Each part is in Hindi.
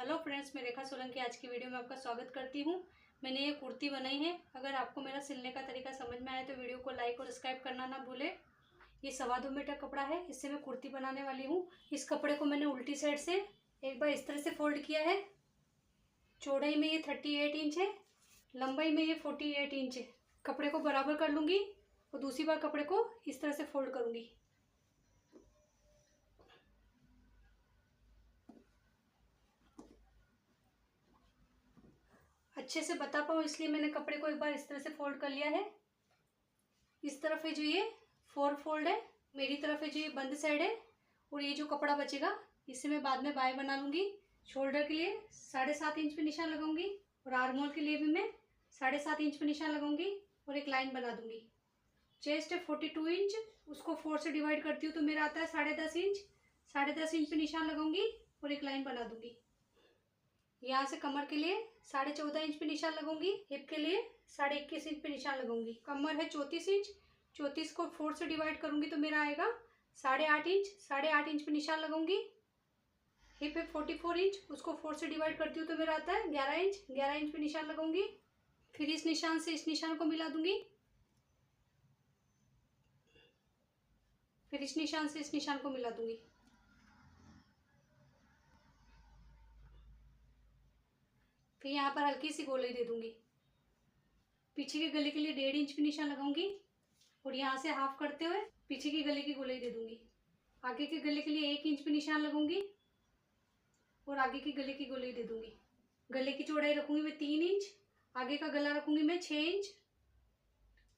हेलो फ्रेंड्स, मैं रेखा सोलंकी आज की वीडियो में आपका स्वागत करती हूँ। मैंने ये कुर्ती बनाई है। अगर आपको मेरा सिलने का तरीका समझ में आए तो वीडियो को लाइक और सब्सक्राइब करना ना भूले। ये 2.25 मीटर कपड़ा है, इससे मैं कुर्ती बनाने वाली हूँ। इस कपड़े को मैंने उल्टी साइड से एक बार इस तरह से फोल्ड किया है। चौड़ाई में ये 38 इंच है, लंबाई में ये 48 इंच है। कपड़े को बराबर कर लूँगी और दूसरी बार कपड़े को इस तरह से फोल्ड करूँगी। अच्छे से बता पाऊँ इसलिए मैंने कपड़े को एक बार इस तरह से फोल्ड कर लिया है। इस तरफ है जो ये 4 फोल्ड है, मेरी तरफ है जो ये बंद साइड है। और ये जो कपड़ा बचेगा इससे मैं बाद में बाय बना लूँगी। शोल्डर के लिए 7.5 इंच पे निशान लगाऊंगी और आर्म होल के लिए भी मैं 7.5 इंच पे निशान लगाऊंगी और एक लाइन बना दूंगी। चेस्ट है 42 इंच, उसको 4 से डिवाइड करती हूँ तो मेरा आता है 10.5 इंच। 10.5 इंच पे निशान लगाऊंगी और एक लाइन बना दूंगी। यहाँ से कमर के लिए 14.5 इंच पे निशान लगाऊंगी। हिप के लिए 21.5 इंच पे निशान लगाऊंगी। कमर है 34 इंच, 34 को 4 से डिवाइड करूंगी तो मेरा आएगा 8.5 इंच। 8.5 इंच पे निशान लगाऊंगी। हिप है 44 इंच, उसको 4 से डिवाइड करती हूँ तो मेरा आता है 11 इंच। 11 इंच पे निशान लगाऊंगी। फिर इस निशान से इस निशान को मिला दूंगी। फिर इस निशान से इस निशान को मिला दूंगी। फिर यहाँ पर हल्की सी गोलाई दे दूंगी। पीछे के गले के लिए 1.5 इंच पे निशान लगाऊंगी और यहाँ से हाफ करते हुए पीछे की गले की गोलाई दे दूंगी। आगे के गले के लिए 1 इंच पे निशान लगाऊंगी और आगे की गले की गोलाई दे दूंगी। गले की चौड़ाई रखूंगी मैं 3 इंच, आगे का गला रखूंगी मैं 6 इंच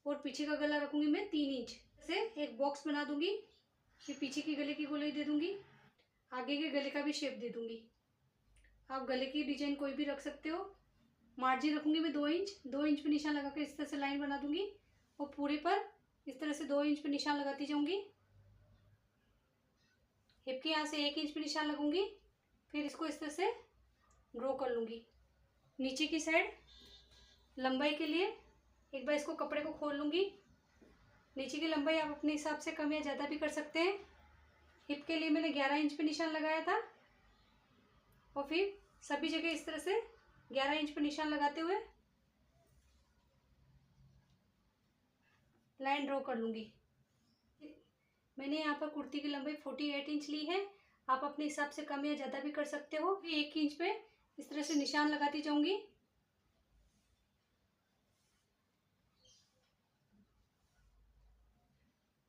और पीछे का गला रखूंगी मैं 3 इंच से एक बॉक्स बना दूंगी। फिर पीछे की गले की गोलाई दे दूंगी, आगे के गले का भी शेप दे दूंगी। आप गले की डिजाइन कोई भी रख सकते हो। मार्जिन रखूंगी मैं 2 इंच। 2 इंच पे निशान लगा कर इस तरह से लाइन बना दूंगी और पूरे पर इस तरह से 2 इंच पे निशान लगाती जाऊंगी। हिप के यहाँ से 1 इंच पे निशान लगूंगी। फिर इसको इस तरह से ड्रॉ कर लूंगी। नीचे की साइड लंबाई के लिए एक बार इसको कपड़े को खोल लूंगी। नीचे की लंबाई आप अपने हिसाब से कम या ज़्यादा भी कर सकते हैं। हिप के लिए मैंने 11 इंच पे निशान लगाया था और फिर सभी जगह इस तरह से 11 इंच पर निशान लगाते हुए लाइन ड्रॉ कर लूंगी। मैंने यहाँ पर कुर्ती की लंबाई 48 इंच ली है। आप अपने हिसाब से कम या ज़्यादा भी कर सकते हो। 1 इंच पे इस तरह से निशान लगाती जाऊंगी।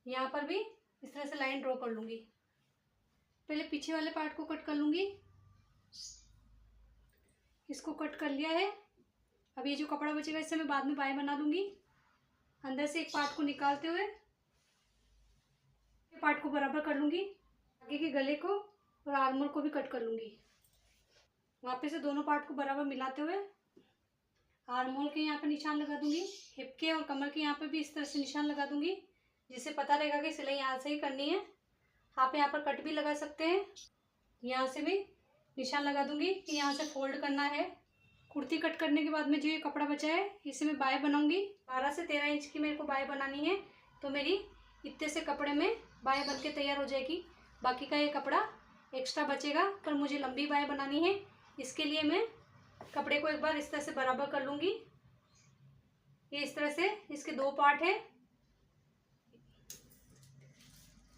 यहाँ पर भी इस तरह से लाइन ड्रॉ कर लूंगी। पहले पीछे वाले पार्ट को कट कर लूंगी। इसको कट कर लिया है। अब ये जो कपड़ा बचेगा इससे मैं बाद में बाय बना लूंगी। अंदर से एक पार्ट को निकालते हुए पार्ट को बराबर कर लूंगी। आगे के गले को और आर्मर को भी कट कर लूंगी। वापस से दोनों पार्ट को बराबर मिलाते हुए आर्महोल के यहाँ पे निशान लगा दूंगी। हिप के और कमर के यहाँ पे भी इस तरह से निशान लगा दूंगी, जिससे पता रहेगा कि सिलाई यहाँ से ही करनी है। आप यहाँ पर कट भी लगा सकते हैं। यहाँ से भी निशान लगा दूंगी कि यहाँ से फोल्ड करना है। कुर्ती कट करने के बाद में जो ये कपड़ा बचा है इसे मैं बाय बनाऊंगी। 12 से 13 इंच की मेरे को बाय बनानी है तो मेरी इतने से कपड़े में बाय बन के तैयार हो जाएगी। बाकी का ये कपड़ा एक्स्ट्रा बचेगा पर मुझे लंबी बाय बनानी है। इसके लिए मैं कपड़े को एक बार इस तरह से बराबर कर लूँगी। ये इस तरह से इसके 2 पार्ट है।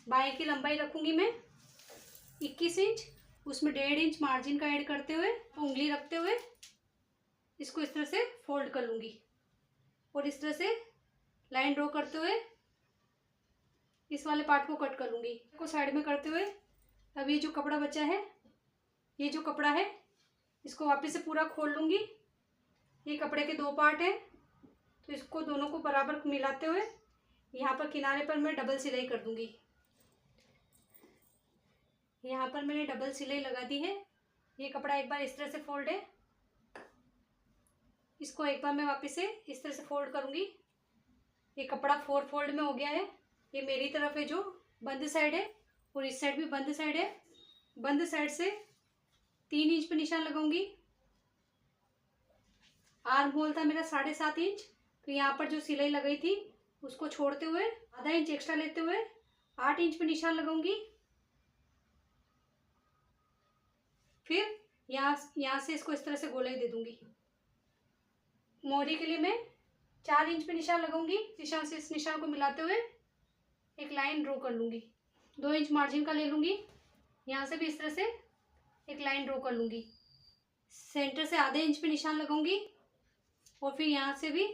बाय की लंबाई रखूँगी मैं 21 इंच, उसमें 1.5 इंच मार्जिन का ऐड करते हुए उंगली रखते हुए इसको इस तरह से फोल्ड कर लूँगी और इस तरह से लाइन ड्रॉ करते हुए इस वाले पार्ट को कट कर लूँगी। को साइड में करते हुए अब ये जो कपड़ा बचा है, ये जो कपड़ा है इसको वापस से पूरा खोल लूँगी। ये कपड़े के 2 पार्ट हैं तो इसको दोनों को बराबर मिलाते हुए यहाँ पर किनारे पर मैं डबल सिलाई कर दूँगी। यहाँ पर मैंने डबल सिलाई लगा दी है। ये कपड़ा एक बार इस तरह से फोल्ड है, इसको एक बार मैं वापस से इस तरह से फोल्ड करूँगी। ये कपड़ा 4 फोल्ड में हो गया है। ये मेरी तरफ है जो बंद साइड है और इस साइड भी बंद साइड है। बंद साइड से 3 इंच पे निशान लगाऊंगी। आर्म होल था मेरा 7.5 इंच, तो यहाँ पर जो सिलाई लगाई थी उसको छोड़ते हुए आधा इंच एक्स्ट्रा लेते हुए 8 इंच पे निशान लगाऊंगी। फिर यहाँ से इसको इस तरह से गोलाई दे दूंगी। मोहरी के लिए मैं 4 इंच पे निशान लगाऊंगी। निशान से इस निशान को मिलाते हुए एक लाइन ड्रॉ कर लूंगी। 2 इंच मार्जिन का ले लूंगी। यहाँ से भी इस तरह से एक लाइन ड्रॉ कर लूंगी। सेंटर से आधे इंच पे निशान लगाऊंगी और फिर यहाँ से भी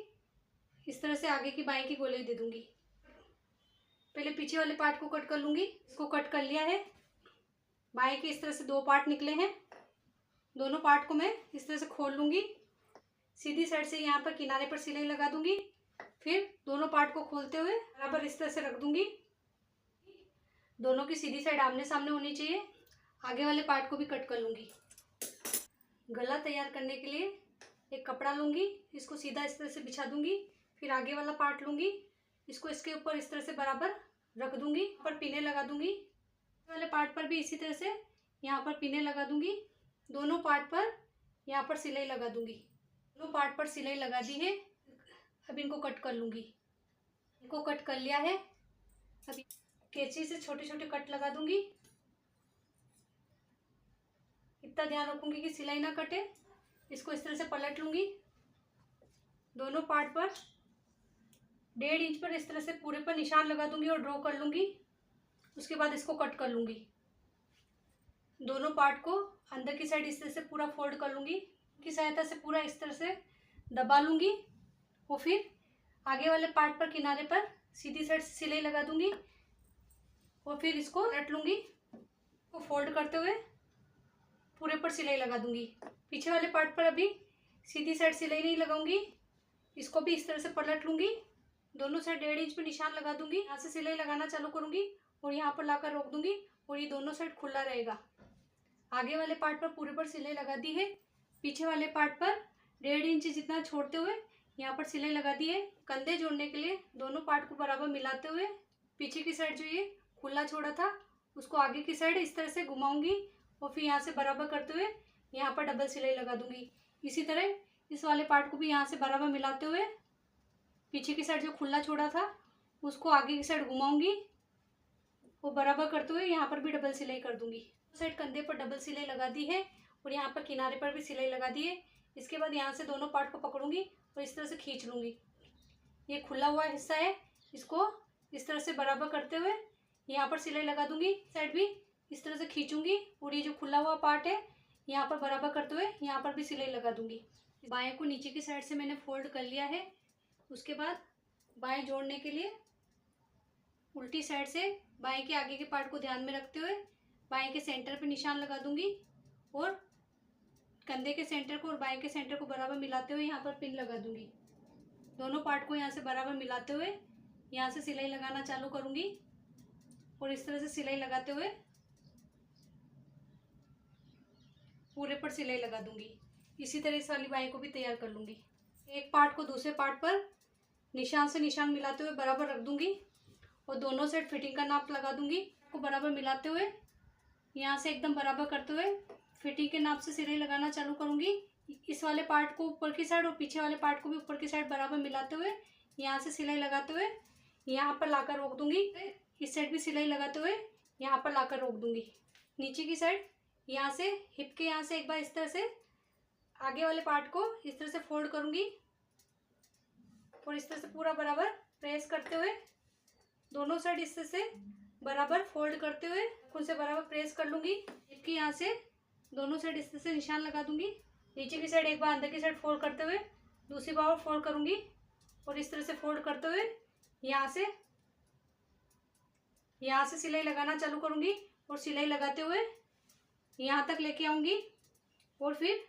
इस तरह से आगे की बाएं की गोलाई दे दूंगी। पहले पीछे वाले पार्ट को कट कर लूंगी। इसको कट कर लिया है। बाएं के इस तरह से 2 पार्ट निकले हैं। दोनों पार्ट को मैं इस तरह से खोल लूंगी। सीधी साइड से यहाँ पर किनारे पर सिलाई लगा दूंगी। फिर दोनों पार्ट को खोलते हुए बराबर इस तरह से रख दूंगी। दोनों की सीधी साइड आमने सामने होनी चाहिए। आगे वाले पार्ट को भी कट कर लूंगी। गला तैयार करने के लिए एक कपड़ा लूंगी। इसको सीधा इस तरह से बिछा दूंगी। फिर आगे वाला पार्ट लूंगी। इसको इसके ऊपर इस तरह से बराबर रख दूंगी। पर पिने लगा दूंगी। वाले पार्ट पर भी इसी तरह से यहाँ पर पिने लगा दूंगी। दोनों पार्ट पर यहाँ पर सिलाई लगा दूंगी। दोनों पार्ट पर सिलाई लगा दी है। अब इनको कट कर लूंगी। इनको कट कर लिया है। अब कैंची से छोटे छोटे कट लगा दूंगी। इतना ध्यान रखूंगी कि सिलाई ना कटे। इसको इस तरह से पलट लूंगी। दोनों पार्ट पर 1.5 इंच पर इस तरह से पूरे पर निशान लगा दूंगी और ड्रॉ कर लूंगी। उसके बाद इसको कट कर लूंगी। दोनों पार्ट को अंदर की साइड इस तरह से पूरा फोल्ड कर लूंगी। की सहायता से पूरा इस तरह से दबा लूंगी और फिर आगे वाले पार्ट पर किनारे पर सीधी साइड से सिलाई लगा दूंगी और फिर इसको रट लूंगी। को फोल्ड करते हुए पूरे पर सिलाई लगा दूंगी। पीछे वाले पार्ट पर अभी सीधी साइड सिलाई नहीं लगाऊंगी। इसको भी इस तरह से पलट लूंगी। दोनों साइड 1.5 इंच पे निशान लगा दूंगी। यहाँ से सिलाई लगाना चालू करूंगी और यहाँ पर लाकर रोक दूंगी और ये दोनों साइड खुला रहेगा। आगे वाले पार्ट पर पूरे पर सिलाई लगा दी है। पीछे वाले पार्ट पर 1.5 इंच जितना छोड़ते हुए यहाँ पर सिलाई लगा दी है। कंधे जोड़ने के लिए दोनों पार्ट को बराबर मिलाते हुए पीछे की साइड जो ये खुला छोड़ा था उसको आगे की साइड इस तरह से घुमाऊंगी और फिर यहाँ से बराबर करते हुए यहाँ पर डबल सिलाई लगा दूंगी। इसी तरह इस वाले पार्ट को भी यहाँ से बराबर मिलाते हुए पीछे की साइड जो खुला छोड़ा था उसको आगे की साइड घुमाऊंगी और बराबर करते हुए यहाँ पर भी डबल सिलाई कर दूंगी। साइड कंधे पर डबल सिलाई लगा दी है और यहाँ पर किनारे पर भी सिलाई लगा दी है। इसके बाद यहाँ से दोनों पार्ट को पकड़ूंगी और इस तरह से खींच लूंगी। ये खुला हुआ हिस्सा है, इसको इस तरह से बराबर करते हुए यहाँ पर सिलाई लगा दूंगी। साइड भी इस तरह से खींचूंगी और ये जो खुला हुआ पार्ट है यहाँ पर बराबर करते हुए यहाँ पर भी सिलाई लगा दूंगी। बाएं को नीचे की साइड से मैंने फोल्ड कर लिया है। उसके बाद बाएं जोड़ने के लिए उल्टी साइड से बाएं के आगे के पार्ट को ध्यान में रखते हुए बाएं के सेंटर पे निशान लगा दूंगी और कंधे के सेंटर को और बाएं के सेंटर को बराबर मिलाते हुए यहाँ पर पिन लगा दूंगी। दोनों पार्ट को यहाँ से बराबर मिलाते हुए यहाँ से सिलाई लगाना चालू करूंगी और इस तरह से सिलाई लगाते हुए पूरे पर सिलाई लगा दूंगी। इसी तरह इस वाली बाएं को भी तैयार कर लूंगी। एक पार्ट को दूसरे पार्ट पर निशान से निशान मिलाते हुए बराबर रख दूंगी और दोनों साइड फिटिंग का नाप लगा दूंगी। को बराबर मिलाते हुए यहाँ से एकदम बराबर करते हुए फिटिंग के नाप से सिलाई लगाना चालू करूंगी। इस वाले पार्ट को ऊपर की साइड और पीछे वाले पार्ट को भी ऊपर की साइड बराबर मिलाते हुए यहाँ से सिलाई लगाते हुए यहाँ पर लाकर रोक दूंगी। इस साइड भी सिलाई लगाते हुए यहाँ पर लाकर रोक दूंगी। नीचे की साइड यहाँ से हिप के यहाँ से एक बार इस तरह से आगे वाले पार्ट को इस तरह से फोल्ड करूंगी और इस तरह से पूरा बराबर प्रेस करते हुए दोनों साइड इस तरह से बराबर फोल्ड करते हुए खुद से बराबर प्रेस कर लूंगी। हिप के यहाँ से दोनों साइड इस तरह से निशान लगा दूंगी। नीचे की साइड एक बार अंदर की साइड फोल्ड करते हुए दूसरी बार और फोल्ड करूंगी और इस तरह से फोल्ड करते हुए यहाँ से सिलाई लगाना चालू करूंगी और सिलाई लगाते हुए यहाँ तक लेके आऊंगी और फिर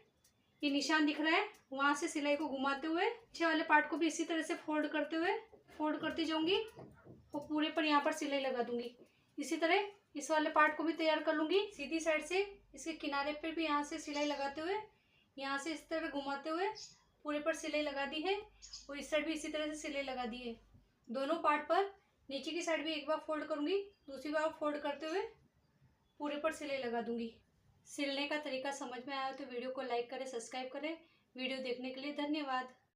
ये निशान दिख रहा है वहाँ से सिलाई को घुमाते हुए पीछे वाले पार्ट को भी इसी तरह से फोल्ड करती जाऊंगी और पूरे पर यहाँ पर सिलाई लगा दूंगी। इसी तरह इस वाले पार्ट को भी तैयार कर लूंगी। सीधी साइड से इसके किनारे पर भी यहाँ से सिलाई लगाते हुए यहाँ से इस तरह घुमाते हुए पूरे पर सिलाई लगा दी है और इस साइड भी इसी तरह से सिलाई लगा दी है। दोनों पार्ट पर नीचे की साइड भी एक बार फोल्ड करूंगी, दूसरी बार फोल्ड करते हुए पूरे पर सिलाई लगा दूंगी। सिलने का तरीका समझ में आया तो वीडियो को लाइक करें, सब्सक्राइब करें। वीडियो देखने के लिए धन्यवाद।